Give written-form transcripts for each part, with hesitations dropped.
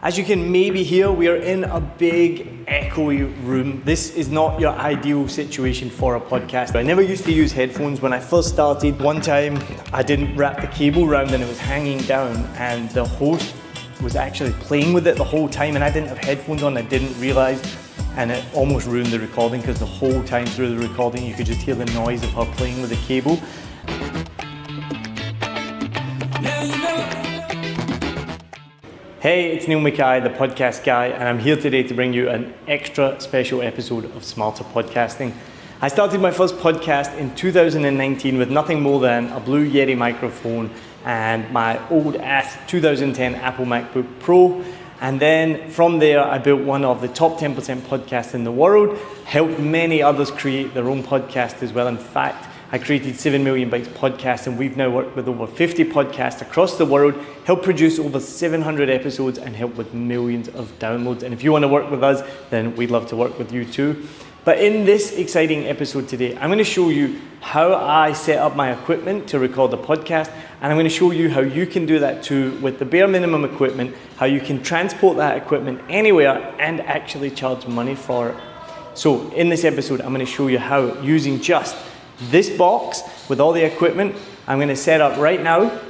As you can maybe hear, we are in a big echoey room. This is not your ideal situation for a podcast. I never used to use headphones when I first started. One time I didn't wrap the cable around and it was hanging down, and the host was actually playing with it the whole time, and I didn't have headphones on. I didn't realize, and it almost ruined the recording because the whole time through the recording you could just hear the noise of her playing with the cable. Hey, it's Niall Mackay, the podcast guy, and I'm here today to bring you an extra special episode of Smarter Podcasting. I started my first podcast in 2019 with nothing more than a Blue Yeti microphone and my old ass 2010 Apple MacBook Pro. And then from there, I built one of the top 10% podcasts in the world, helped many others create their own podcast as well. In fact, I created 7 Million Bytes podcast, and we've now worked with over 50 podcasts across the world, helped produce over 700 episodes, and helped with millions of downloads. And if you want to work with us, then we'd love to work with you too. But in this exciting episode today, I'm going to show you how I set up my equipment to record the podcast, and I'm going to show you how you can do that too with the bare minimum equipment, how you can transport that equipment anywhere and actually charge money for it. So in this episode, I'm going to show you how, using just this box with all the equipment, I'm going to set up right now,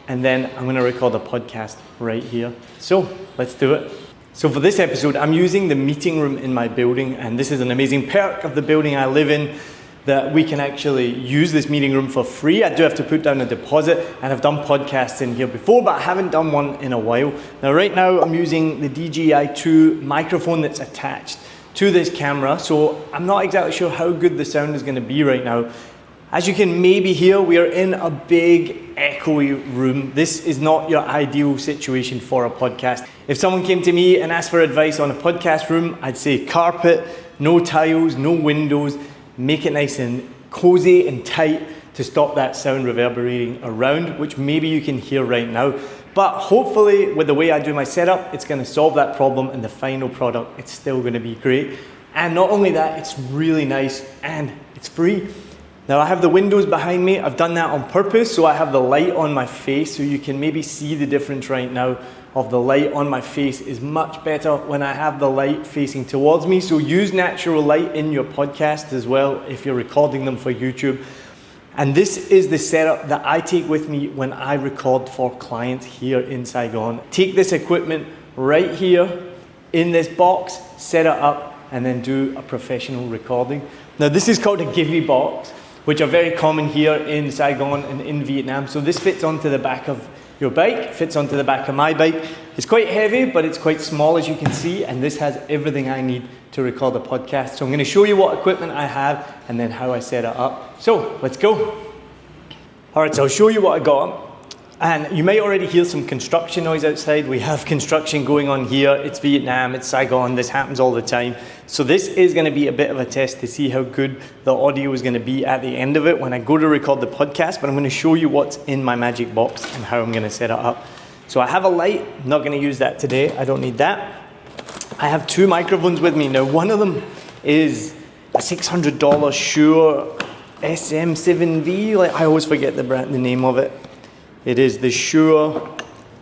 and then I'm going to record a podcast right here. So let's do it. So for this episode, I'm using the meeting room in my building, and this is an amazing perk of the building I live in, that we can actually use this meeting room for free. I do have to put down a deposit, and I've done podcasts in here before, but I haven't done one in a while. Now right now I'm using the DJI-2 microphone that's attached to this camera, so I'm not exactly sure how good the sound is going to be right now. As you can maybe hear, we are in a big echoey room. This is not your ideal situation for a podcast. If someone came to me and asked for advice on a podcast room, I'd say carpet, no tiles, no windows, make it nice and cozy and tight to stop that sound reverberating around, which maybe you can hear right now. But hopefully, with the way I do my setup, it's going to solve that problem, and the final product, it's still going to be great. And not only that, it's really nice and it's free. Now I have the windows behind me. I've done that on purpose, so I have the light on my face, so you can maybe see the difference right now of the light on my face is much better when I have the light facing towards me. So use natural light in your podcast as well if you're recording them for YouTube. And this is the setup that I take with me when I record for clients here in Saigon. Take this equipment right here in this box, set it up, and then do a professional recording. Now this is called a Givey box, which are very common here in Saigon and in Vietnam. So this fits onto the back of your bike, fits onto the back of my bike. It's quite heavy, but it's quite small, as you can see, and this has everything I need to record a podcast. So I'm going to show you what equipment I have and then how I set it up. So let's go. All right, so I'll show you what I got. And you may already hear some construction noise outside. We have construction going on here. It's Vietnam, it's Saigon. This happens all the time. So this is going to be a bit of a test to see how good the audio is going to be at the end of it when I go to record the podcast. But I'm going to show you what's in my magic box and how I'm going to set it up. So I have a light. I'm not going to use that today. I don't need that. I have two microphones with me. Now one of them is a $600 Shure SM7V. Like, I always forget the name of it. It is the Shure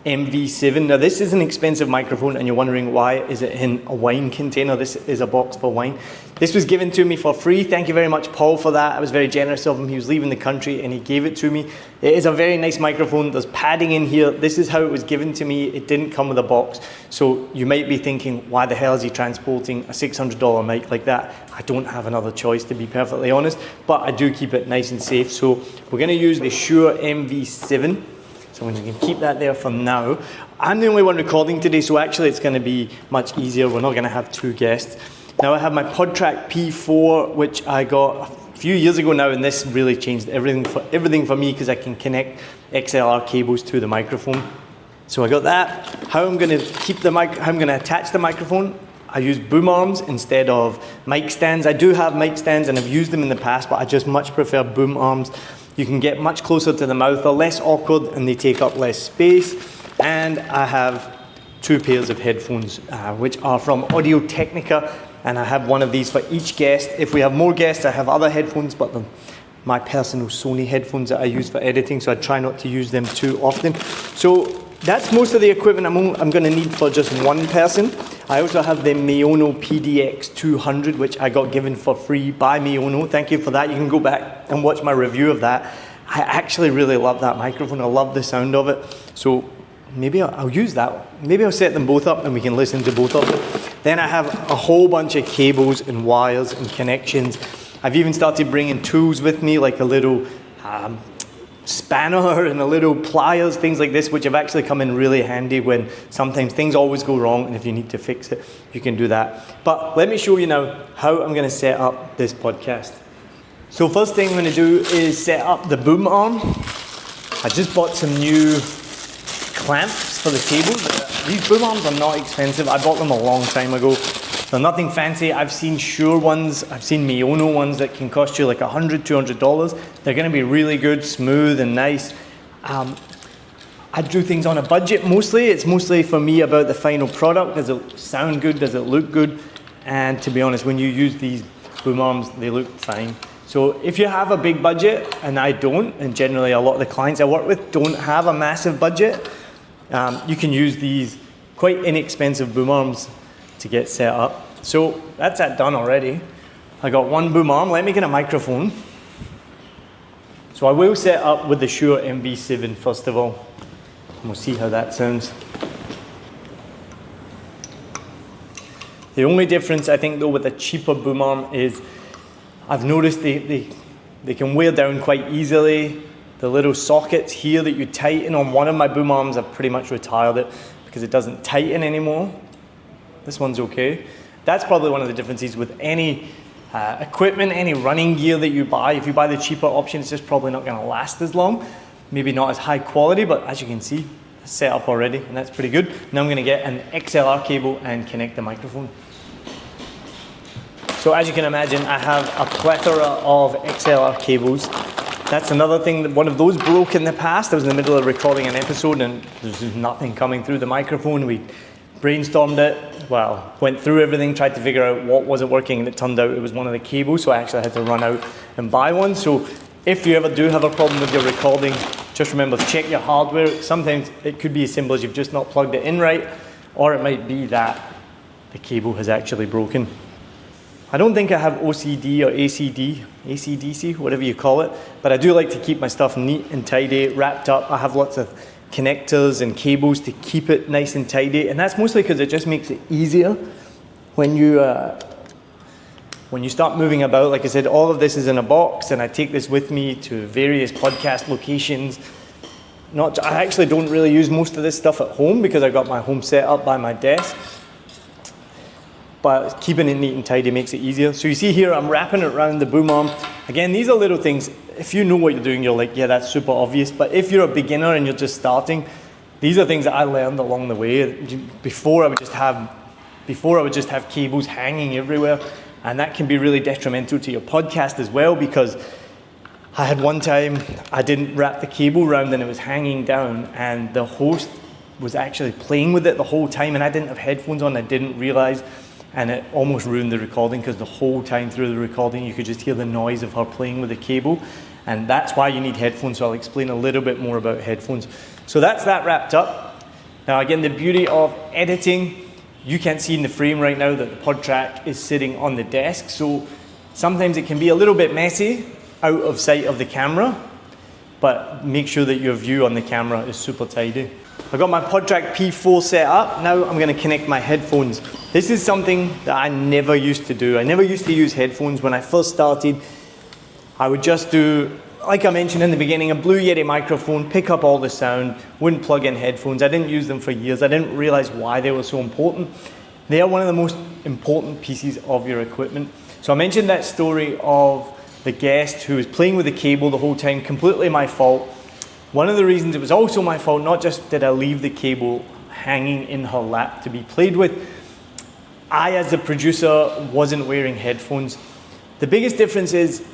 MV7. Now this is an expensive microphone, and you're wondering why is it in a wine container. This is a box for wine. This was given to me for free. Thank you very much, Paul, for that. I was very generous of him. He was leaving the country and he gave it to me. It is a very nice microphone. There's padding in here. This is how it was given to me. It didn't come with a box. So you might be thinking, why the hell is he transporting a $600 mic like that? I don't have another choice, to be perfectly honest, but I do keep it nice and safe. So we're going to use the Shure MV7. So you can keep that there for now. I'm the only one recording today, so actually it's going to be much easier. We're not going to have two guests. Now I have my PodTrack P4, which I got a few years ago now, and this really changed everything for me because I can connect XLR cables to the microphone. So I got that. How I'm going to attach the microphone, I use boom arms instead of mic stands. I do have mic stands and I've used them in the past, but I just much prefer boom arms. You can get much closer to the mouth, they're less awkward and they take up less space. And I have two pairs of headphones, which are from Audio-Technica, and I have one of these for each guest. If we have more guests, I have other headphones, but they're my personal Sony headphones that I use for editing, so I try not to use them too often. So that's most of the equipment I'm going to need for just one person. I also have the Miono PDX 200, which I got given for free by Miono. Thank you for that. You can go back and watch my review of that. I actually really love that microphone. I love the sound of it. So maybe I'll use that. Maybe I'll set them both up and we can listen to both of them. Then I have a whole bunch of cables and wires and connections. I've even started bringing tools with me, like a little spanner and a little pliers, things like this, which have actually come in really handy when sometimes things always go wrong, and if you need to fix it, you can do that. But let me show you now how I'm going to set up this podcast. So first thing I'm going to do is set up the boom arm. I just bought some new clamps for the cables. These boom arms are not expensive. I bought them a long time ago. They're nothing fancy. I've seen Shure ones, I've seen Miono ones that can cost you like $100, $200. They're going to be really good, smooth and nice. I do things on a budget mostly. It's mostly for me about the final product. Does it sound good? Does it look good? And to be honest, when you use these boom arms, they look fine. So if you have a big budget, and I don't, and generally a lot of the clients I work with don't have a massive budget, you can use these quite inexpensive boom arms to get set up. So that's that done already. I got one boom arm. Let me get a microphone. So I will set up with the Shure MV7 first of all, and we'll see how that sounds. The only difference I think though with a cheaper boom arm is I've noticed they can wear down quite easily. The little sockets here that you tighten on one of my boom arms, I've pretty much retired it because it doesn't tighten anymore. This one's okay. That's probably one of the differences with any equipment, any running gear that you buy. If you buy the cheaper option, it's just probably not going to last as long. Maybe not as high quality, but as you can see, it's set up already, and that's pretty good. Now I'm going to get an XLR cable and connect the microphone. So as you can imagine, I have a plethora of XLR cables. That's another thing, that one of those broke in the past. I was in the middle of recording an episode and there's just nothing coming through the microphone. We brainstormed it, well, went through everything, tried to figure out what wasn't working, and it turned out it was one of the cables, so I actually had to run out and buy one. So if you ever do have a problem with your recording, just remember to check your hardware. Sometimes it could be as simple as you've just not plugged it in right, or it might be that the cable has actually broken. I don't think I have OCD or ACDC, whatever you call it, but I do like to keep my stuff neat and tidy, wrapped up. I have lots of connectors and cables to keep it nice and tidy, and that's mostly because it just makes it easier when you start moving about. Like I said, all of this is in a box, and I take this with me to various podcast locations. I actually don't really use most of this stuff at home because I got my home set up by my desk, but keeping it neat and tidy makes it easier. So you see here, I'm wrapping it around the boom arm. Again, these are little things. If you know what you're doing, you're like, yeah, that's super obvious. But if you're a beginner and you're just starting, these are things that I learned along the way. Before I would just have cables hanging everywhere, and that can be really detrimental to your podcast as well, because I had one time I didn't wrap the cable around and it was hanging down, and the host was actually playing with it the whole time, and I didn't have headphones on. I didn't realize. And it almost ruined the recording because the whole time through the recording you could just hear the noise of her playing with the cable, and that's why you need headphones. So I'll explain a little bit more about headphones. So that's that wrapped up. Now again, the beauty of editing, you can't see in the frame right now that the pod track is sitting on the desk, so sometimes it can be a little bit messy out of sight of the camera, but make sure that your view on the camera is super tidy. I've got my PodTrack P4 set up. Now I'm going to connect my headphones. This is something that I never used to do. I never used to use headphones. When I first started, I would just do, like I mentioned in the beginning, a Blue Yeti microphone, pick up all the sound, wouldn't plug in headphones. I didn't use them for years. I didn't realize why they were so important. They are one of the most important pieces of your equipment. So I mentioned that story of the guest who was playing with the cable the whole time, completely my fault. One of the reasons it was also my fault, not just did I leave the cable hanging in her lap to be played with, I as the producer wasn't wearing headphones. The biggest difference is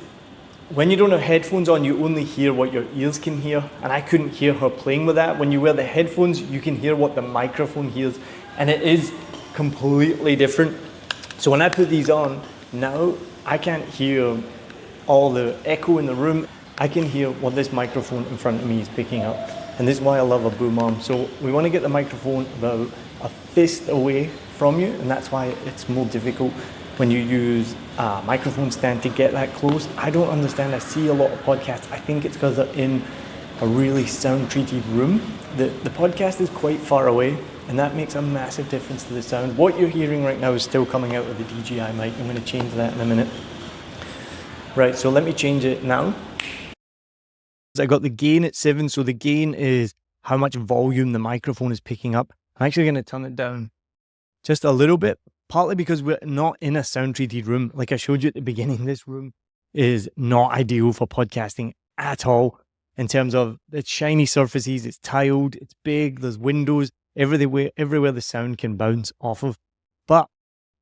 when you don't have headphones on, you only hear what your ears can hear, and I couldn't hear her playing with that. When you wear the headphones, you can hear what the microphone hears, and it is completely different. So when I put these on, now I can't hear all the echo in the room. I can hear what this microphone in front of me is picking up. And this is why I love a boom arm. So we want to get the microphone about a fist away from you, and that's why it's more difficult when you use a microphone stand to get that close. I don't understand. I see a lot of podcasts. I think it's because they're in a really sound treated room. The podcast is quite far away, and that makes a massive difference to the sound. What you're hearing right now is still coming out of the DJI mic. I'm going to change that in a minute. Right, so let me change it now. I got the gain at 7, so the gain is how much volume the microphone is picking up. I'm actually going to turn it down just a little bit, partly because we're not in a sound treated room. Like I showed you at the beginning, this room is not ideal for podcasting at all in terms of its shiny surfaces, it's tiled, it's big, there's windows, everywhere the sound can bounce off of. But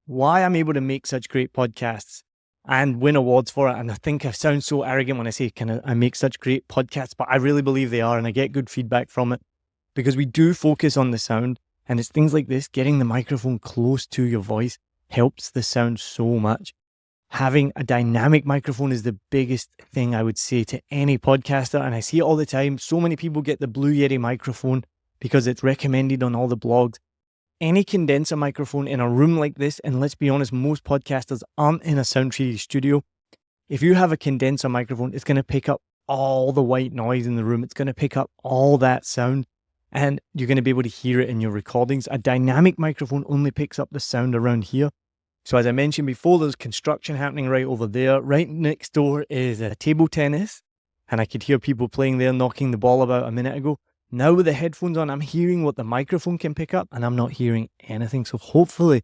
why I'm able to make such great podcasts and win awards for it, and I think I sound so arrogant when I say I make such great podcasts, but I really believe they are, and I get good feedback from it because we do focus on the sound, and it's things like this. Getting the microphone close to your voice helps the sound so much. Having a dynamic microphone is the biggest thing I would say to any podcaster, and I see it all the time. So many people get the Blue Yeti microphone because it's recommended on all the blogs. Any condenser microphone in a room like this, and let's be honest, most podcasters aren't in a sound treated studio. If you have a condenser microphone, it's going to pick up all the white noise in the room. It's going to pick up all that sound, and you're going to be able to hear it in your recordings. A dynamic microphone only picks up the sound around here. So as I mentioned before, there's construction happening right over there. Right next door is a table tennis, and I could hear people playing there, knocking the ball about a minute ago. Now with the headphones on, I'm hearing what the microphone can pick up, and I'm not hearing anything. So hopefully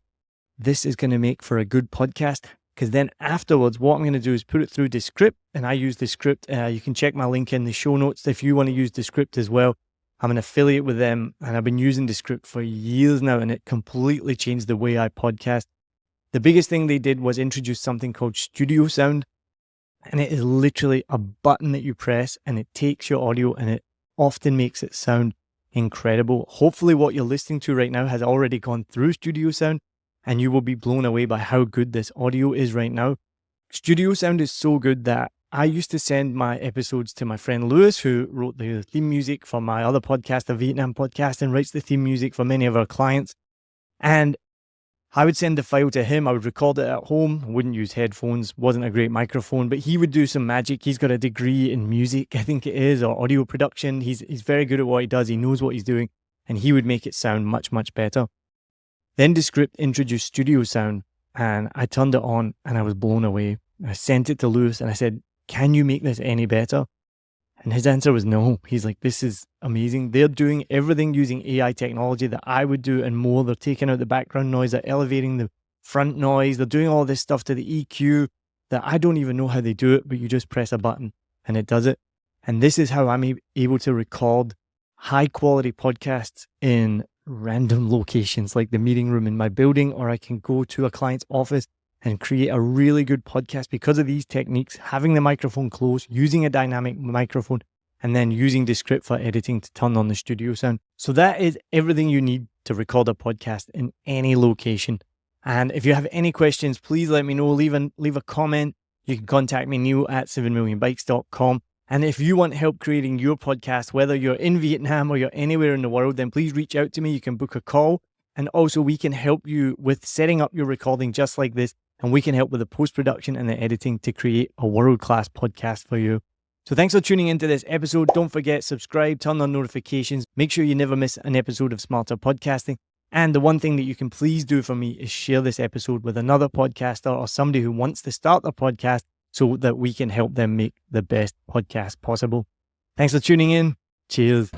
this is going to make for a good podcast, because then afterwards, what I'm going to do is put it through Descript, and I use Descript. You can check my link in the show notes if you want to use Descript as well. I'm an affiliate with them, and I've been using Descript for years now, and it completely changed the way I podcast. The biggest thing they did was introduce something called Studio Sound, and it is literally a button that you press, and it takes your audio, and it often makes it sound incredible. Hopefully what you're listening to right now has already gone through Studio Sound, and you will be blown away by how good this audio is right now. Studio Sound is so good that I used to send my episodes to my friend Lewis, who wrote the theme music for my other podcast, the Vietnam podcast, and writes the theme music for many of our clients. And I would send the file to him. I would record it at home. I wouldn't use headphones. Wasn't a great microphone, but he would do some magic. He's got a degree in music, I think it is, or audio production. He's very good at what he does. He knows what he's doing, and he would make it sound much, much better. Then Descript introduced Studio Sound, and I turned it on, and I was blown away. I sent it to Lewis, and I said, "Can you make this any better?" And his answer was no. He's like, "This is amazing." They're doing everything using AI technology that I would do and more. They're taking out the background noise, they're elevating the front noise, they're doing all this stuff to the EQ that I don't even know how they do it, but you just press a button and it does it. And this is how I'm able to record high quality podcasts in random locations like the meeting room in my building, or I can go to a client's office and create a really good podcast because of these techniques, having the microphone close, using a dynamic microphone, and then using Descript for editing to turn on the studio sound. So that is everything you need to record a podcast in any location. And if you have any questions, please let me know. Leave a comment. You can contact me, neil@7millionbikes.com. And if you want help creating your podcast, whether you're in Vietnam or you're anywhere in the world, then please reach out to me. You can book a call. And also we can help you with setting up your recording just like this. And we can help with the post-production and the editing to create a world-class podcast for you. So thanks for tuning into this episode. Don't forget, subscribe, turn on notifications. Make sure you never miss an episode of Smarter Podcasting. And the one thing that you can please do for me is share this episode with another podcaster or somebody who wants to start their podcast so that we can help them make the best podcast possible. Thanks for tuning in. Cheers.